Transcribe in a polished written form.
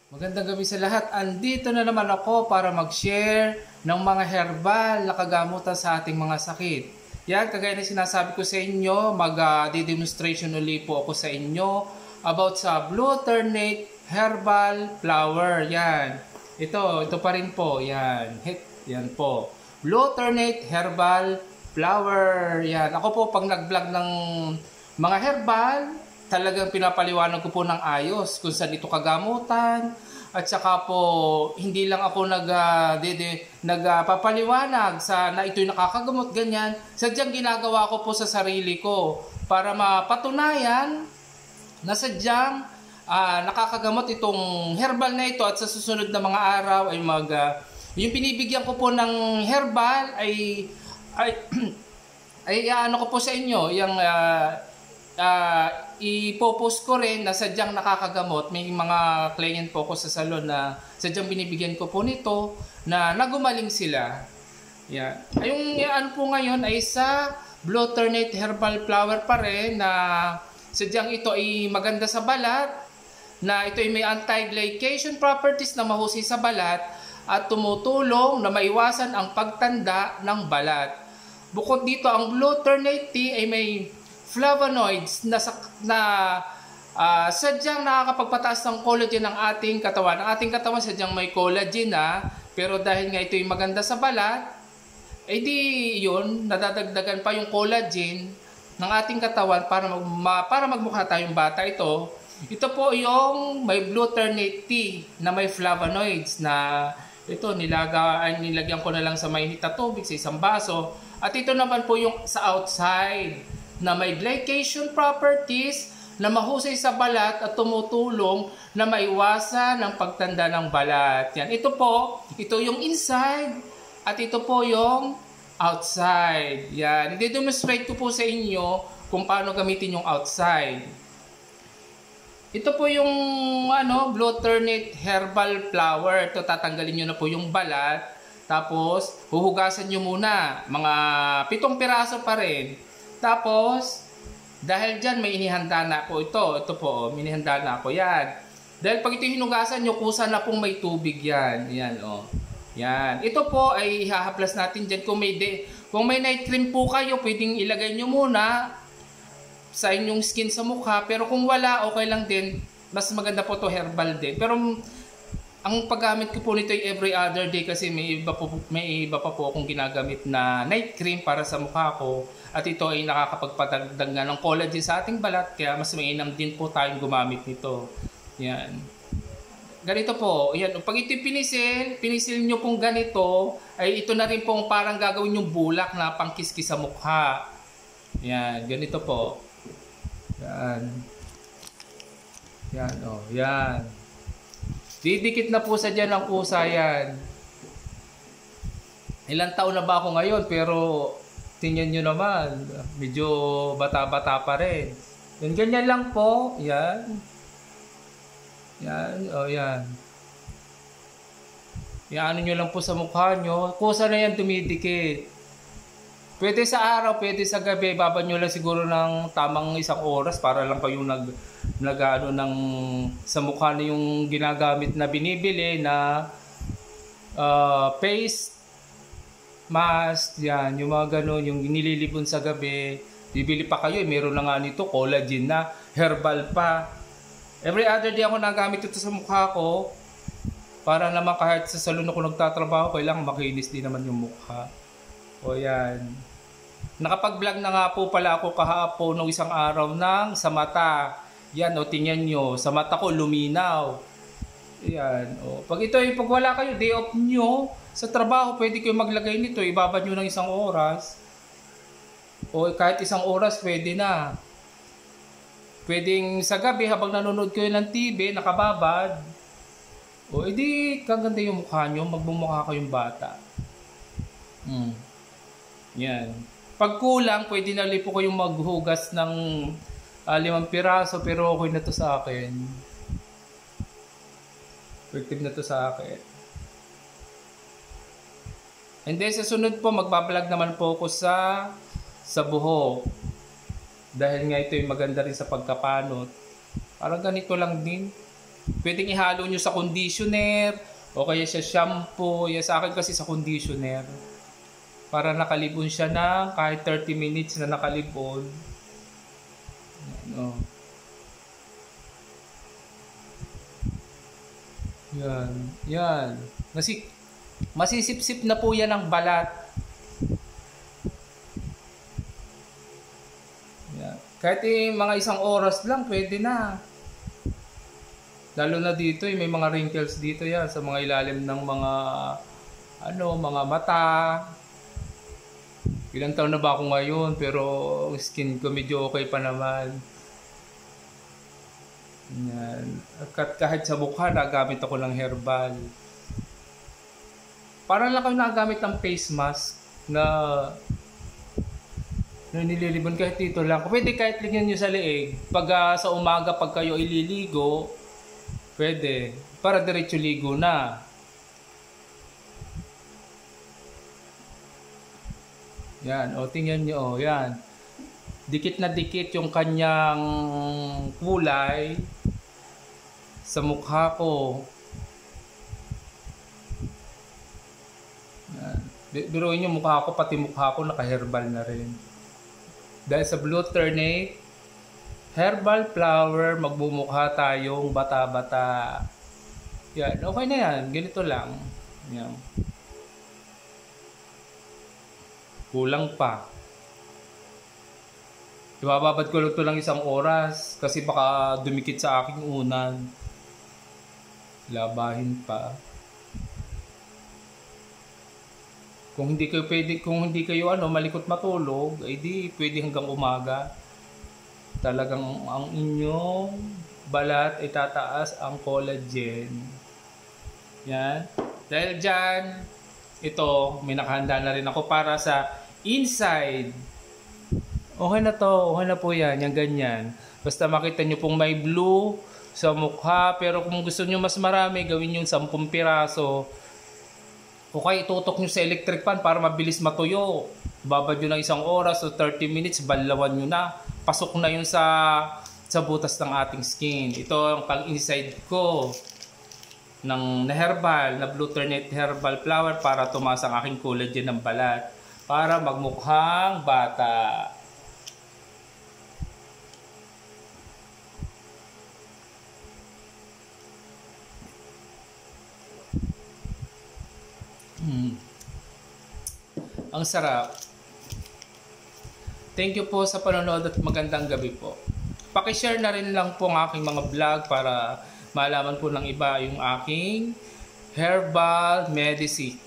Magandang gabi sa lahat. Andito na naman ako para mag-share ng mga herbal na kagamutan sa ating mga sakit. Yan, kagaya na sinasabi ko sa inyo, mag-demonstration uli po ako sa inyo about sa Blue Ternate Herbal Flower. Yan. Ito pa rin po. Yan. Yan po. Blue Ternate Herbal Flower. Yan. Ako po pag nag-vlog ng mga herbal, talagang pinapaliwanag ko po ng ayos kung saan ito kagamutan. At saka po, hindi lang ako nagpapaliwanag sa na ito'y nakakagamot, ganyan. Sadyang ginagawa ko po sa sarili ko para mapatunayan na sadyang nakakagamot itong herbal na ito. At sa susunod na mga araw ay yung binibigyan ko po ng herbal ay ano ko po sa inyo, yung ipopost ko rin na sadyang nakakagamot. May mga client po ko sa salon na sadyang binibigyan ko po nito na nagumaling sila. Yan. Yung ano po ngayon ay sa Blue Ternate Herbal Flower pa rin na sadyang ito ay maganda sa balat, na ito ay may anti-glycation properties na mahusay sa balat at tumutulong na maiwasan ang pagtanda ng balat. Bukod dito, ang Blue Ternate tea ay may flavonoids na sadyang nakakapagpataas ng collagen ng ating katawan. Ang ating katawan sadyang may collagen pero dahil nga ito yung maganda sa balat, eh di yun, nadadagdagan pa yung collagen ng ating katawan para magmukha tayong bata ito. Ito po yung may Blue Ternate tea na may flavonoids na ito nilagyan ko na lang sa mainit na tubig sa isang baso. At ito naman po yung sa outside na may glycation properties na mahusay sa balat at tumutulong na maiwasan ang pagtanda ng balat. Yan. Ito yung inside at ito po yung outside. Yan. I-demonstrate ko po sa inyo kung paano gamitin yung outside. Ito po yung Blue Ternate Herbal Flower. Ito, tatanggalin nyo na po yung balat. Tapos, huhugasan nyo muna. Mga 7 piraso pa rin. Tapos, dahil dyan may inihanda na po ito. Ito po, minihanda na ako. Yan. Dahil pag ito hinugasan nyo, kusa na pong may tubig yan. Yan, Yan. Ito po ay ihahaplas natin dyan. Kung may night cream po kayo, pwedeng ilagay nyo muna sa inyong skin sa mukha. Pero kung wala, okay lang din. Mas maganda po to herbal din. Pero ang paggamit ko po nito ay every other day kasi may iba pa po akong ginagamit na night cream para sa mukha ko. At ito ay nakakapagpadagdag nga ng collagen sa ating balat, kaya mas mainam din po tayong gumamit nito. Yan. Ganito po. Yan. Pag ito pinisil nyo pong ganito, ay ito na rin pong parang gagawin yung bulak na pangkiskis sa mukha. Yan. Ganito po. Yan. Yan. Yan. Didikit na po sa dyan ang kusa yan. Ilang taon na ba ako ngayon, pero tingnan nyo naman, medyo bata-bata pa rin. Yan, ganyan lang po. Yan. Yan. Yan. Yan nyo lang po sa mukha nyo. Kusa na yan dumidikit. Pwede sa araw, pwede sa gabi. Baba nyo lang siguro ng tamang 1 oras para lang kayong sa mukha na yung ginagamit na binibili na paste mask, yan, yung mga ganun, yung nililibon sa gabi. Bibili pa kayo, meron na nga nito, collagen na, herbal pa. Every other day ako nagamit ito sa mukha ko para naman kahit sa salon ako nagtatrabaho, kailangan makinis din naman yung mukha. O yan. Nakapag-vlog na nga po pala ako kahapon ng isang araw sa mata. Yan, tingnan nyo, sa mata ko luminaw. Yan, pag wala kayo, day off nyo, sa trabaho, pwede kayo maglagay nito, ibabad nyo ng 1 oras. O kahit 1 oras, pwede na. Pwedeng sa gabi, habang nanonood kayo ng TV, nakababad. O edi, kaganda yung mukha nyo, magmumukha kayong bata. Yan. Pag kulang, pwede na po kayong maghugas ng 5 piraso, pero okay na to sa akin. Effective na to sa akin. And then sa sunod po, magbablog naman po ako sa buhok. Dahil nga ito yung maganda rin sa pagkapanot. Parang ganito lang din. Pwedeng ihalo nyo sa conditioner o kaya sa shampoo. Yan, sa akin kasi sa conditioner. Para nakalibon siya ng kahit 30 minutes na nakalibon. Yan, Yan. Yan. Masisip-sip na po yan ang balat. Yan. Kahit mga isang oras lang, pwede na. Lalo na dito, may mga wrinkles dito yan sa mga ilalim ng mga mga mata. Ilang taon na ba ako ngayon, pero skin ko medyo okay pa naman. Yan. Kahit sa mukha, nagamit ako ng herbal. Parang lang kayo nagamit ng face mask na nililibon kahit dito lang. Pwede kahit lagyan nyo sa leeg. Pag sa umaga, pag kayo ililigo, pwede. Para diretso ligo na. Yan. O, tingnan nyo. O, yan. Dikit na dikit yung kanyang kulay sa mukha ko. Yan. Biruin nyo mukha ko, pati mukha ko naka-herbal na rin. Dahil sa Blue Ternate Herbal Flower, magbumukha tayong bata-bata. Yan, okay na yan. Ganito lang. Yan. Kulang pa. Ibababad ko lang ito lang isang oras kasi baka dumikit sa aking unan. Labahin pa. Kung hindi kayo malikot matulog, ay di pwede hanggang umaga. Talagang ang inyong balat ay tataas ang collagen. Yan. Dahil dyan, ito, may nakahanda na rin ako para sa inside. Okay na to, okay na po yan, yung ganyan. Basta makita nyo pong may blue sa mukha, pero kung gusto nyo mas marami, gawin yung 10 piraso. Okay, itutok nyo sa electric fan para mabilis matuyo. Babad nyo ng 1 oras o 30 minutes, balawan nyo na. Pasok na yun sa butas ng ating skin. Ito ang pang-inside ko ng herbal, na Blue Ternate Herbal Flower para tumaas ang aking collagen ng balat. Para magmukhang bata. Ang sarap. Thank you po sa panonood at magandang gabi po. Paki-share na rin lang po ang aking mga vlog para malaman po ng iba yung aking herbal medicine.